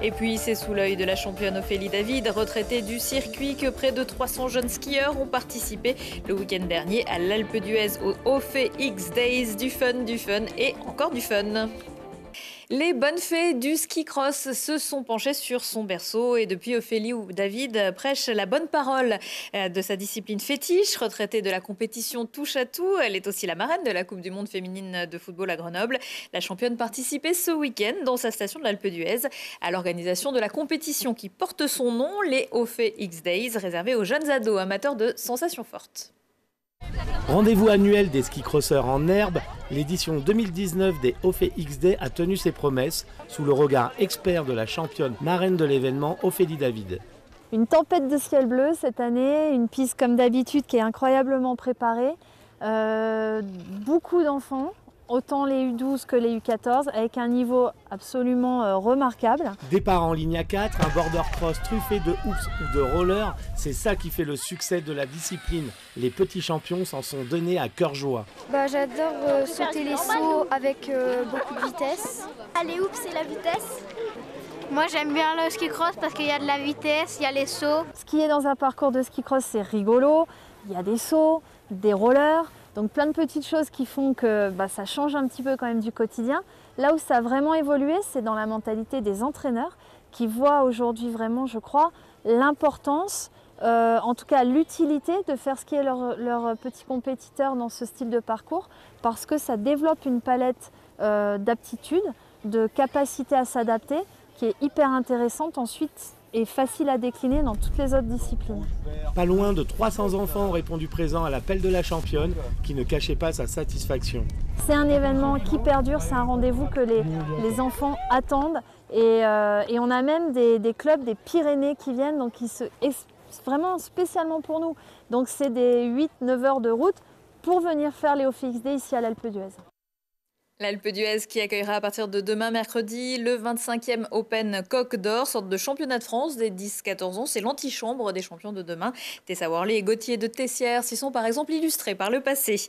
Et puis c'est sous l'œil de la championne Ophélie David, retraitée du circuit, que près de 300 jeunes skieurs ont participé le week-end dernier à l'Alpe d'Huez au Ophe X Days. Du fun et encore du fun. Les bonnes fées du ski cross se sont penchées sur son berceau et depuis, Ophélie David prêche la bonne parole de sa discipline fétiche. Retraitée de la compétition touche à tout, elle est aussi la marraine de la Coupe du Monde féminine de football à Grenoble. La championne participait ce week-end dans sa station de l'Alpe d'Huez à l'organisation de la compétition qui porte son nom, les Ophe X Days, réservés aux jeunes ados amateurs de sensations fortes. Rendez-vous annuel des ski-crosseurs en herbe, l'édition 2019 des Ophe X Days a tenu ses promesses sous le regard expert de la championne marraine de l'événement, Ophélie David. Une tempête de ciel bleu cette année, une piste comme d'habitude qui est incroyablement préparée, beaucoup d'enfants, autant les U12 que les U14, avec un niveau absolument remarquable. Départ en ligne à 4, un border cross truffé de hoops ou de rollers, c'est ça qui fait le succès de la discipline. Les petits champions s'en sont donnés à cœur joie. J'adore sauter les sauts avec beaucoup de vitesse. Les hoops, c'est la vitesse. Moi j'aime bien le ski cross parce qu'il y a de la vitesse, il y a les sauts. Skier dans un parcours de ski cross, c'est rigolo. Il y a des sauts, des rollers. Donc plein de petites choses qui font que ça change un petit peu quand même du quotidien. Là où ça a vraiment évolué, c'est dans la mentalité des entraîneurs qui voient aujourd'hui vraiment, je crois, l'importance, en tout cas l'utilité de faire skier leurs petits compétiteurs dans ce style de parcours parce que ça développe une palette d'aptitudes, de capacité à s'adapter qui est hyper intéressante ensuite et facile à décliner dans toutes les autres disciplines. Pas loin de 300 enfants ont répondu présent à l'appel de la championne qui ne cachait pas sa satisfaction. C'est un événement qui perdure, c'est un rendez-vous que les enfants attendent et on a même des clubs des Pyrénées qui viennent, donc vraiment spécialement pour nous. Donc c'est des 8-9 heures de route pour venir faire les Ophe X Days ici à l'Alpe d'Huez. L'Alpe d'Huez qui accueillera à partir de demain mercredi le 25e Open Coq d'Or, sorte de championnat de France des 10-14 ans. C'est l'antichambre des champions de demain. Tessa Worley et Gauthier de Tessières s'y sont par exemple illustrés par le passé.